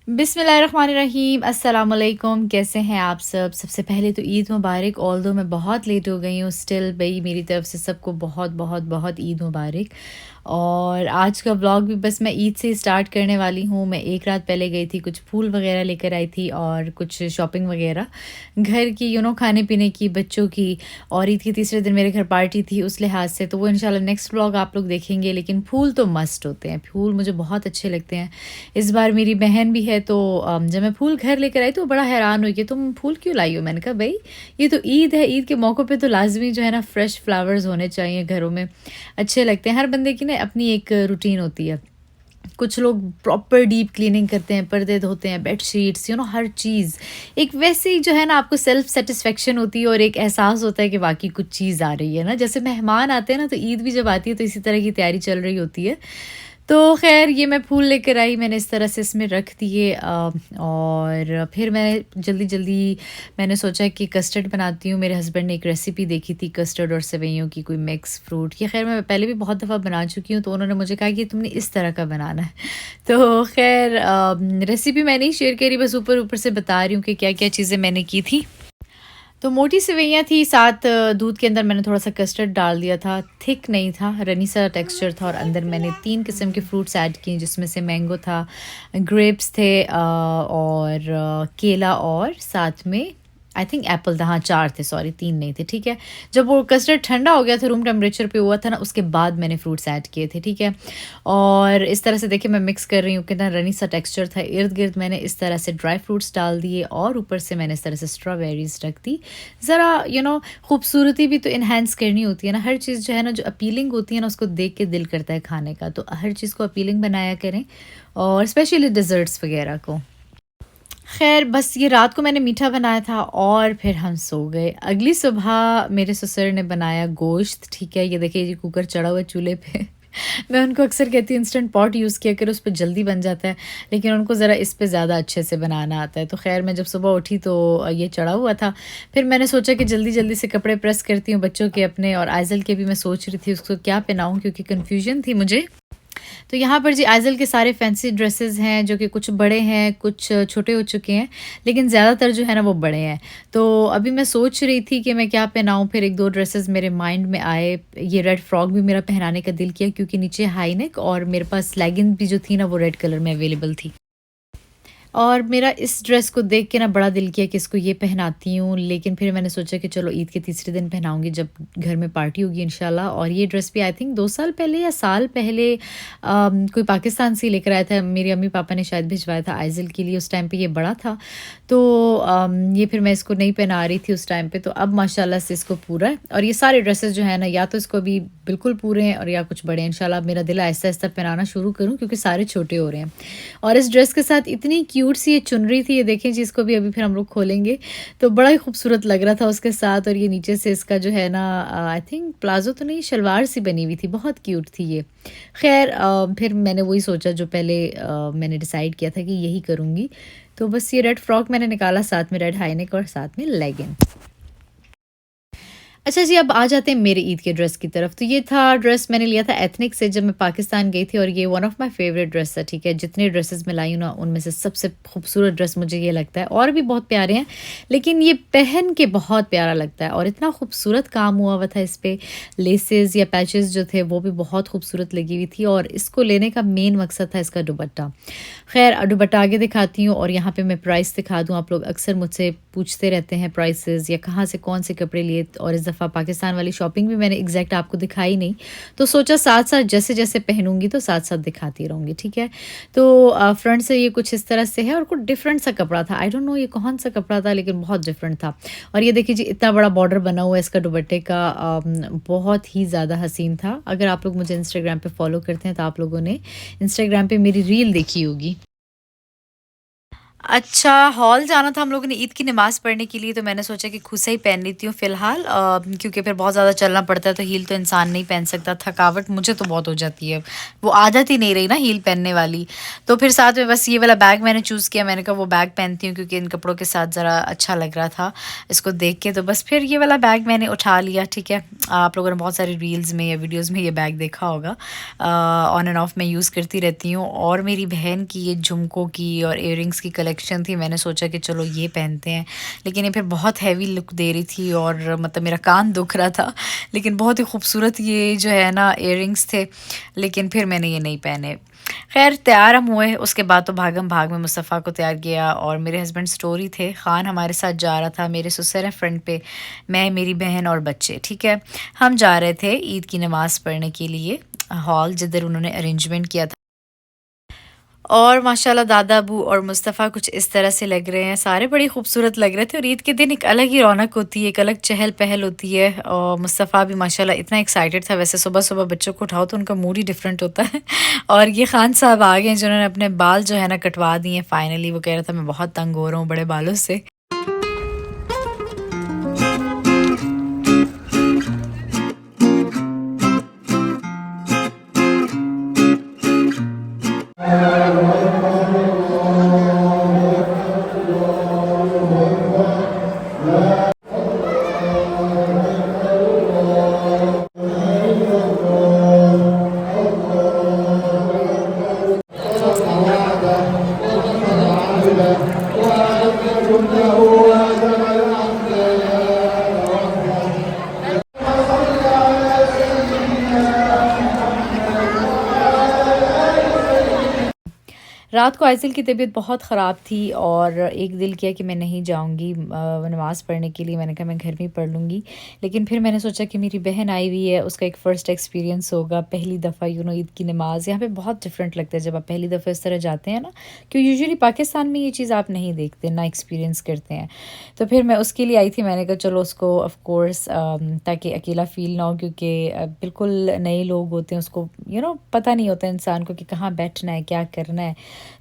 बिस्मिल्लाहिर्रहमानिर्रहीम अस्सलाम वालेकुम। कैसे हैं आप सब? सबसे पहले तो ईद मुबारक। ऑल्दो मैं बहुत लेट हो गई हूँ, स्टिल भाई मेरी तरफ से सबको बहुत बहुत बहुत ईद मुबारक। और आज का व्लॉग भी बस मैं ईद से स्टार्ट करने वाली हूँ। मैं एक रात पहले गई थी, कुछ फूल वगैरह लेकर आई थी और कुछ शॉपिंग वगैरह घर की, खाने पीने की, बच्चों की। और ईद के तीसरे दिन मेरे घर पार्टी थी, उस लिहाज से तो वो इंशाल्लाह नेक्स्ट व्लॉग आप लोग देखेंगे। लेकिन फूल तो मस्ट होते हैं, फूल मुझे बहुत अच्छे लगते हैं। इस बार मेरी बहन भी है, तो जब मैं फूल घर लेकर आई तो वो बड़ा हैरान हुई कि तुम फूल क्यों लाई हो। मैंने कहा भाई ये तो ईद है, ईद के मौक़ों पे तो लाजमी जो है ना फ्रेश फ्लावर्स होने चाहिए घरों में, अच्छे लगते हैं। हर बंदे की ना अपनी एक रूटीन होती है। कुछ लोग प्रॉपर डीप क्लीनिंग करते हैं, पर्दे धोते हैं, बेडशीट्स, हर चीज़। एक वैसे ही जो है ना आपको सेल्फ सेटिस्फेक्शन होती है और एक एहसास होता है कि वाकई कुछ चीज़ आ रही है ना। जैसे मेहमान आते हैं ना, तो ईद भी जब आती है तो इसी तरह की तैयारी चल रही होती है। तो ख़ैर ये मैं फूल लेकर आई, मैंने इस तरह से इसमें रख दिए। और फिर मैं जल्दी-जल्दी मैंने सोचा कि कस्टर्ड बनाती हूँ। मेरे हस्बैंड ने एक रेसिपी देखी थी कस्टर्ड और सेवइयों की, कोई मिक्स फ्रूट की। ख़ैर मैं पहले भी बहुत दफ़ा बना चुकी हूँ, तो उन्होंने मुझे कहा कि तुमने इस तरह का बनाना है। तो ख़ैर रेसिपी मैं नहीं शेयर करी, बस ऊपर-ऊपर से बता रही हूँ कि क्या-क्या चीज़ें मैंने की थी। तो मोटी सेवइयाँ थी, साथ दूध के अंदर मैंने थोड़ा-सा कस्टर्ड डाल दिया था, थिक नहीं था, रनी सा टेक्सचर था। और अंदर मैंने 3 किस्म के फ्रूट्स ऐड किए, जिसमें से मैंगो था, ग्रेप्स थे, और केला, और साथ में आई थिंक एप्पल था। हाँ, 4 थे, सॉरी 3 नहीं थे, ठीक है। जब वो कस्टर्ड ठंडा हो गया था, रूम टेम्परेचर पे हुआ था ना, उसके बाद मैंने फ्रूट्स ऐड किए थे, ठीक है। और इस तरह से देखिए मैं मिक्स कर रही हूँ, कितना रनी सा टेक्सचर था। इर्द-गिर्द मैंने इस तरह से ड्राई फ्रूट्स डाल दिए और ऊपर से मैंने इस तरह से स्ट्रॉबेरीज़ रख दी। ज़रा खूबसूरती भी तो एनहांस करनी होती है ना। हर चीज़ जो है ना, जो अपीलिंग होती है ना, उसको देख के दिल करता है खाने का। तो हर चीज़ को अपीलिंग बनाया करें, और स्पेशली डेज़र्ट्स वग़ैरह को। ख़ैर बस ये रात को मैंने मीठा बनाया था और फिर हम सो गए। अगली सुबह मेरे ससुर ने बनाया गोश्त, ठीक है। ये देखिए ये कुकर चढ़ा हुआ है चूल्हे पे। मैं उनको अक्सर कहती हूँ इंस्टेंट पॉट यूज़ किया करो, उस पे जल्दी बन जाता है। लेकिन उनको ज़रा इस पे ज़्यादा अच्छे से बनाना आता है। तो ख़ैर मैं जब सुबह उठी तो ये चढ़ा हुआ था। फिर मैंने सोचा कि जल्दी-जल्दी से कपड़े प्रेस करती हूँ बच्चों के, अपने और आइज़ल के भी। मैं सोच रही थी उसको क्या पहनाऊँ, क्योंकि कन्फ्यूज़न थी मुझे। तो यहाँ पर जी आइज़ल के सारे फैंसी ड्रेसेस हैं, जो कि कुछ बड़े हैं, कुछ छोटे हो चुके हैं, लेकिन ज़्यादातर जो है ना वो बड़े हैं। तो अभी मैं सोच रही थी कि मैं क्या पहनाऊँ, फिर 1-2 ड्रेसेस मेरे माइंड में आए। ये रेड फ्रॉक भी मेरा पहनाने का दिल किया, क्योंकि नीचे हाई नेक, और मेरे पास लेगिंग भी जो थी ना वो रेड कलर में अवेलेबल थी। और मेरा इस ड्रेस को देख के ना बड़ा दिल किया कि इसको ये पहनाती हूँ, लेकिन फिर मैंने सोचा कि चलो ईद के तीसरे दिन पहनाऊँगी, जब घर में पार्टी होगी इंशाल्लाह। और ये ड्रेस भी आई थिंक 2 साल पहले या साल पहले कोई पाकिस्तान से ही लेकर आया था। मेरे अम्मी-पापा ने शायद भिजवाया था आइज़ल के लिए, उस टाइम पे ये बड़ा था। तो ये फिर मैं इसको नहीं पहना रही थी उस टाइम पे, तो अब माशाल्लाह से इसको पूरा है। और ये सारे ड्रेसेस जो है ना, या तो इसको अभी बिल्कुल पूरे हैं और या कुछ बड़े हैं। इंशाल्लाह अब मेरा दिल आहिस्ता-आहिस्ता पहनाना शुरू करूँ, क्योंकि सारे छोटे हो रहे हैं। और इस ड्रेस के साथ इतनी क्यूट सी ये चुनरी थी, ये देखें जी, इसको भी अभी फिर हम लोग खोलेंगे। तो बड़ा ही खूबसूरत लग रहा था उसके साथ। और ये नीचे से इसका जो है ना, आई थिंक प्लाज़ो तो नहीं, शलवार सी बनी हुई थी, बहुत क्यूट थी ये। ख़ैर फिर मैंने वही सोचा जो पहले मैंने डिसाइड किया था कि यही करूँगी। तो बस ये रेड फ्रॉक मैंने निकाला, साथ में रेड हाई नेक और साथ में लेगिंग। अच्छा जी, अब आ जाते हैं मेरे ईद के ड्रेस की तरफ। तो ये था ड्रेस, मैंने लिया था एथनिक से जब मैं पाकिस्तान गई थी, और ये one of my favourite dress है, ठीक है। जितने ड्रेसेस मैं लाई हूँ ना, उनमें से सबसे खूबसूरत ड्रेस मुझे ये लगता है। और भी बहुत प्यारे हैं, लेकिन ये पहन के बहुत प्यारा लगता है। और इतना खूबसूरत काम हुआ था इस पे, लेसेस या पैचेस जो थे वो भी बहुत खूबसूरत लगी हुई थी। और इसको लेने का मेन मकसद था इसका दुपट्टा। खैर दुपट्टा आगे दिखाती हूँ, और यहाँ पे मैं प्राइस दिखा दूँ। आप लोग अक्सर मुझसे पूछते रहते हैं प्राइसेस, या कहाँ से कौन से कपड़े लिए। और इस दफ़ा पाकिस्तान वाली शॉपिंग भी मैंने एग्जैक्ट आपको दिखाई नहीं, तो सोचा साथ साथ जैसे जैसे पहनूंगी तो साथ साथ दिखाती रहूँगी, ठीक है। तो फ्रंट से ये कुछ इस तरह से है, और कुछ डिफरेंट सा कपड़ा था। आई डोंट नो ये कौन सा कपड़ा था, लेकिन बहुत डिफरेंट था। और ये देखिए जी, इतना बड़ा बॉर्डर बना हुआ है इसका दुपट्टे का, बहुत ही ज़्यादा हसीन था। अगर आप लोग मुझे इंस्टाग्राम पे फॉलो करते हैं, तो आप लोगों ने इंस्टाग्राम पे मेरी रील देखी होगी। अच्छा, हॉल जाना था हम लोगों ने ईद की नमाज़ पढ़ने के लिए, तो मैंने सोचा कि खुद से ही पहन लेती हूँ फ़िलहाल, क्योंकि फिर बहुत ज़्यादा चलना पड़ता है, तो हील तो इंसान नहीं पहन सकता, थकावट मुझे तो बहुत हो जाती है। वो आदत ही नहीं रही ना हील पहनने वाली। तो फिर साथ में बस ये वाला बैग मैंने चूज़ किया, मैंने कहा वो बैग पहनती हूँ क्योंकि इन कपड़ों के साथ ज़रा अच्छा लग रहा था इसको देख के, तो बस फिर ये वाला बैग मैंने उठा लिया, ठीक है। आप लोगों ने बहुत सारी रील्स में या वीडियोज़ में ये बैग देखा होगा। ऑन एंड ऑफ मैं यूज़ करती रहती हूँ, और मेरी बहन की ये झुमकों की और इयररिंग्स की कलेक्शन थी, मैंने सोचा कि चलो ये पहनते हैं, लेकिन ये फिर बहुत हैवी लुक दे रही थी और मतलब मेरा कान दुख रहा था, लेकिन बहुत ही खूबसूरत ये जो है ना इयररिंग्स थे, लेकिन फिर मैंने ये नहीं पहने। खैर तैयार हम हुए, उसके बाद तो भागम भाग में मुस्तफ़ा को तैयार किया, और मेरे हस्बैंड स्टोरी थे, ख़ान हमारे साथ जा रहा था, मेरे ससुर हैं फ्रंट पे, मैं, मेरी बहन और बच्चे, ठीक है। हम जा रहे थे ईद की नमाज़ पढ़ने के लिए हॉल जिधर उन्होंने अरेंजमेंट किया था। और माशाल्लाह दादा अबू और मुस्तफ़ा कुछ इस तरह से लग रहे हैं, सारे बड़े खूबसूरत लग रहे थे, और ईद के दिन एक अलग ही रौनक होती है, एक अलग चहल-पहल होती है, और मुस्तफ़ा भी माशाल्लाह इतना एक्साइटेड था, वैसे सुबह-सुबह बच्चों को उठाओ तो उनका मूड ही डिफरेंट होता है। और ये ख़ान साहब आ गए हैं जिन्होंने अपने बाल जो है ना कटवा दिए हैं फाइनली, वो कह रहा था मैं बहुत तंग हो रहा हूँ बड़े बालों से। रात को आइसिल की तबीयत बहुत ख़राब थी, और एक दिल किया कि मैं नहीं जाऊँगी नमाज़ पढ़ने के लिए, मैंने कहा मैं घर में ही पढ़ लूँगी। लेकिन फिर मैंने सोचा कि मेरी बहन आई हुई है, उसका एक फ़र्स्ट एक्सपीरियंस होगा, पहली दफ़ा ईद की नमाज़ यहाँ पे बहुत डिफरेंट लगता है जब आप पहली दफ़ा इस तरह जाते हैं ना, क्योंकि यूजुअली पाकिस्तान में ये चीज़ आप नहीं देखते ना एक्सपीरियंस करते हैं। तो फिर मैं उसके लिए आई थी, मैंने कहा चलो उसको ऑफ़ कोर्स ताकि अकेला फ़ील ना हो, क्योंकि बिल्कुल नए लोग होते हैं, उसको पता नहीं होता इंसान को कि कहाँ बैठना है, क्या करना है।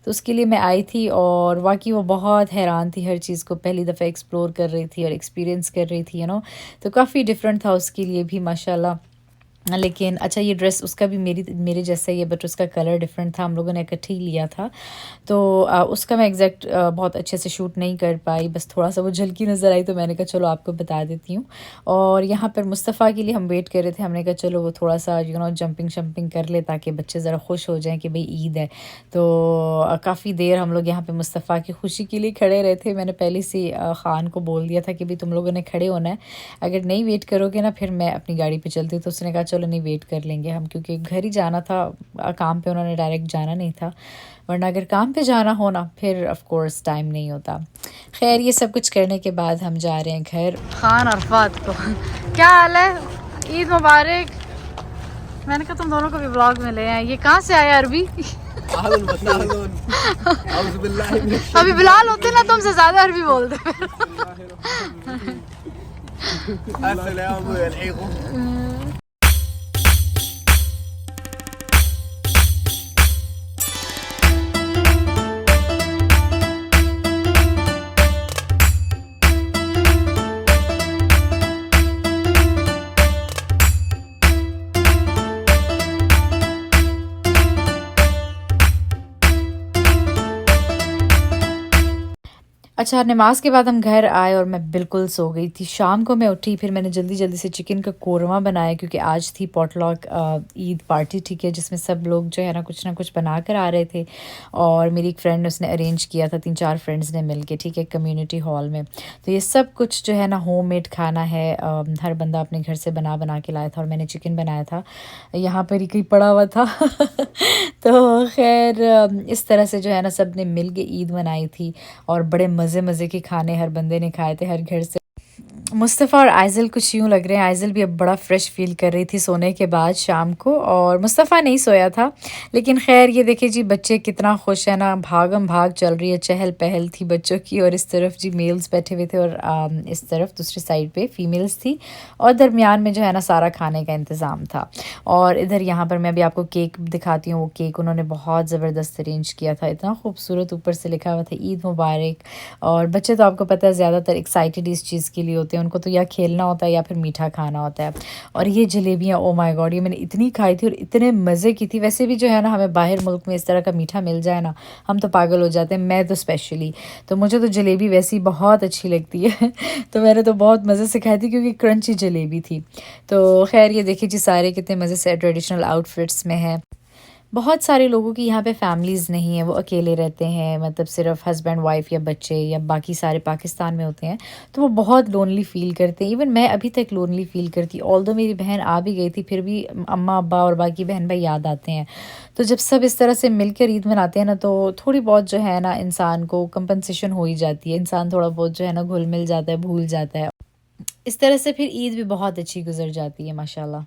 तो उसके लिए मैं आई थी, और वाक़ई वो बहुत हैरान थी, हर चीज़ को पहली दफ़ा एक्सप्लोर कर रही थी और एक्सपीरियंस कर रही थी, तो काफ़ी डिफरेंट था उसके लिए भी माशाल्लाह। लेकिन अच्छा ये ड्रेस उसका भी मेरे जैसा ही है, बट उसका कलर डिफरेंट था, हम लोगों ने इकट्ठे ही लिया था, तो उसका मैं एग्जैक्ट बहुत अच्छे से शूट नहीं कर पाई, बस थोड़ा सा वो झलकी नज़र आई, तो मैंने कहा चलो आपको बता देती हूँ। और यहाँ पर मुस्तफ़ा के लिए हम वेट कर रहे थे, हमने कहा चलो वो थोड़ा सा जंपिंग शंपिंग कर ले ताकि बच्चे ज़रा खुश हो जाएं कि भाई ईद है। तो काफ़ी देर हम लोग यहाँ पे मुस्तफ़ा की खुशी के लिए खड़े रहे थे, मैंने पहले से ख़ान को बोल दिया था कि भाई तुम लोगों ने खड़े होना है, अगर नहीं वेट करोगे ना फिर मैं अपनी गाड़ी पे चलती हूँ। तो उसने कहा चलो नहीं वेट कर लेंगे हम, क्योंकि घर ही जाना था, काम पे उन्होंने डायरेक्ट जाना नहीं था, वरना अगर काम पे जाना हो ना फिर ऑफ कोर्स टाइम नहीं होता। खैर ये सब कुछ करने के बाद हम जा रहे हैं घर। ख़ान और फात को क्या हाल है, ईद मुबारक। मैंने कहा तुम दोनों को भी ब्लॉग में ले आए, ये कहाँ से आया अरबी? अभी बिलाल होते ना तुमसे ज़्यादा अरबी बोलते। अच्छा नमाज़ के बाद हम घर आए और मैं बिल्कुल सो गई थी। शाम को मैं उठी, फिर मैंने जल्दी-जल्दी से चिकन का कोरमा बनाया, क्योंकि आज थी पॉटलॉक ईद पार्टी, ठीक है, जिसमें सब लोग जो है ना कुछ बना कर आ रहे थे, और मेरी एक फ्रेंड उसने अरेंज किया था, 3-4 फ्रेंड्स ने मिल के, ठीक है, कम्युनिटी हॉल में। तो ये सब कुछ जो है ना होममेड खाना है, हर बंदा अपने घर से बना के लाया था, और मैंने चिकन बनाया था, यहाँ पर ही कहीं पड़ा हुआ था। तो खैर इस तरह से जो है ना सब ने मिल के ईद मनाई थी, और बड़े मज़े के खाने हर बंदे ने खाए थे, हर घर से मुस्तफ़ा और आइज़ल कुछ यूँ लग रहे हैं, आइज़ल भी अब बड़ा फ्रेश फ़ील कर रही थी सोने के बाद शाम को, और मुस्तफ़ा नहीं सोया था। लेकिन ख़ैर ये देखिए जी, बच्चे कितना खुश हैं ना, भागम-भाग चल रही है, चहल-पहल थी बच्चों की, और इस तरफ जी मेल्स बैठे हुए थे, और इस तरफ दूसरी साइड पे फ़ीमेल्स थी, और दरमियान में जो है ना सारा खाने का इंतज़ाम था। और इधर यहाँ पर मैं अभी आपको केक दिखाती हूँ, वो केक उन्होंने बहुत ज़बरदस्त अरेंज किया था, इतना खूबसूरत, ऊपर से लिखा हुआ था ईद मुबारक। और बच्चे तो आपको पता है ज़्यादातर एक्साइटेड इस चीज़ के लिए होते हैं, उनको तो या खेलना होता है या फिर मीठा खाना होता है। और ये जलेबियाँ, ओ माय गॉड, ये मैंने इतनी खाई थी और इतने मज़े की थी। वैसे भी जो है ना, हमें बाहर मुल्क में इस तरह का मीठा मिल जाए ना, हम तो पागल हो जाते हैं, मैं तो स्पेशली। तो मुझे तो जलेबी वैसे ही बहुत अच्छी लगती है तो मैंने तो बहुत मज़े से खाई थी, क्योंकि क्रंची जलेबी थी। तो खैर ये देखिए जी, सारे कितने मज़े से ट्रेडिशनल आउटफिट्स में हैं। बहुत सारे लोगों की यहाँ पे फैमिलीज़ नहीं है, वो अकेले रहते हैं, मतलब सिर्फ हस्बैंड वाइफ या बच्चे या बाकी सारे पाकिस्तान में होते हैं, तो वो बहुत लोनली फ़ील करते हैं। इवन मैं अभी तक लोनली फ़ील करती, ऑल्दो मेरी बहन आ भी गई थी, फिर भी अम्मा अब्बा और बाकी बहन भाई याद आते हैं। तो जब सब इस तरह से मिलकर ईद मनाते हैं ना, तो थोड़ी बहुत जो है ना इंसान को कंपनसेशन हो ही जाती है, इंसान थोड़ा बहुत जो है ना घुल मिल जाता है, भूल जाता है। इस तरह से फिर ईद भी बहुत अच्छी गुजर जाती है माशाल्लाह।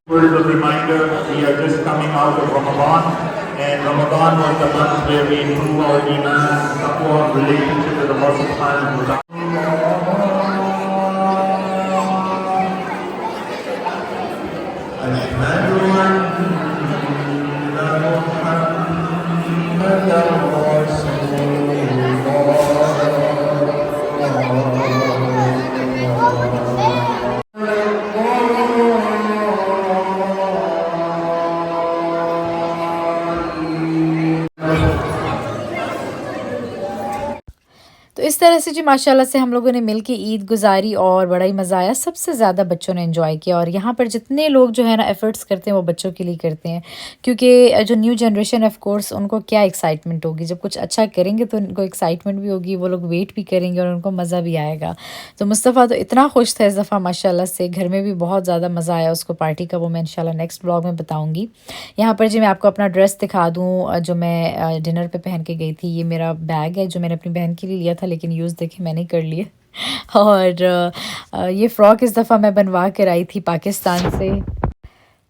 Word of reminder, we are just coming out of Ramadan, and Ramadan was the month where we improve our iman, taqwa, relationship with Allah subhanahu wa तो इस तरह से जी माशाल्लाह से हम लोगों ने मिल के ईद गुज़ारी, और बड़ा ही मज़ा आया। सबसे ज़्यादा बच्चों ने एंजॉय किया, और यहाँ पर जितने लोग जो है ना एफ़र्ट्स करते हैं वो बच्चों के लिए करते हैं, क्योंकि जो न्यू जनरेशन ऑफ कोर्स उनको क्या एक्साइटमेंट होगी, जब कुछ अच्छा करेंगे तो उनको एक्साइटमेंट भी होगी, वो लोग वेट भी करेंगे और उनको मज़ा भी आएगा। तो मुस्तफ़ा तो इतना खुश था इस दफ़ा माशाल्लाह से, घर में भी बहुत ज़्यादा मज़ा आया उसको पार्टी का, वो मैं इंशाल्लाह नेक्स्ट ब्लॉग में बताऊँगी। यहाँ पर जी मैं आपको अपना ड्रेस दिखा दूँ, जो मैं डिनर पे पहन के गई थी। ये मेरा बैग है जो मैंने अपनी बहन के लिए लिया था, लेकिन यूज़ देखे मैंने कर लिए और ये फ़्रॉक इस दफ़ा मैं बनवा कर आई थी पाकिस्तान से।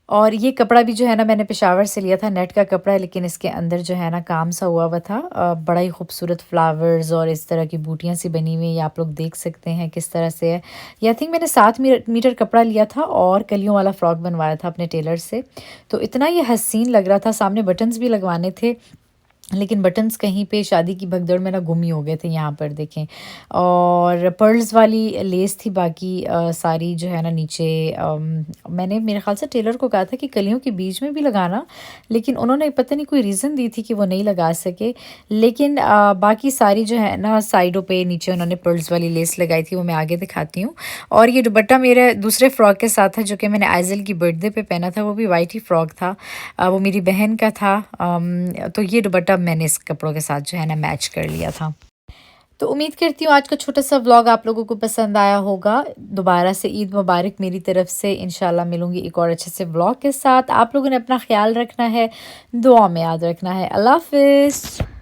और ये कपड़ा भी जो है ना मैंने पेशावर से लिया था, नेट का कपड़ा है, लेकिन इसके अंदर जो है ना काम सा हुआ हुआ था। बड़ा ही खूबसूरत फ्लावर्स और इस तरह की बूटियाँ सी बनी हुई हैं, ये आप लोग देख सकते हैं किस तरह से है। ये आई थिंक मैंने 7 मीटर कपड़ा लिया था और कलियों वाला फ़्रॉक बनवाया था अपने टेलर से। तो इतना ये हसीन लग रहा था, सामने बटन्स भी लगवाने थे, लेकिन बटन्स कहीं पे शादी की भगदड़ में ना गुम ही हो गए थे, यहाँ पर देखें। और पर्ल्स वाली लेस थी, बाकी सारी जो है ना नीचे मैंने मेरे ख़्याल से टेलर को कहा था कि कलियों के बीच में भी लगाना, लेकिन उन्होंने पता नहीं कोई रीज़न दी थी कि वो नहीं लगा सके। लेकिन बाकी सारी जो है ना साइडों पे नीचे उन्होंने पर्ल्स वाली लेस लगाई थी, वो मैं आगे दिखाती हूँ। और ये दुपट्टा मेरे दूसरे फ़्रॉक के साथ था, जो कि मैंने आइज़ल की बर्थडे पे पहना था, वो भी वाइट ही फ़्रॉक था। वो मेरी बहन का था। तो ये दुपट्टा मैंने इस कपड़ों के साथ जो है ना मैच कर लिया था। तो उम्मीद करती हूँ आज का छोटा सा व्लॉग आप लोगों को पसंद आया होगा। दोबारा से ईद मुबारक मेरी तरफ से। इंशाल्लाह मिलूँगी एक और अच्छे से व्लॉग के साथ। आप लोगों ने अपना ख़्याल रखना है, दुआ में याद रखना है। अल्लाह हाफ़िज़।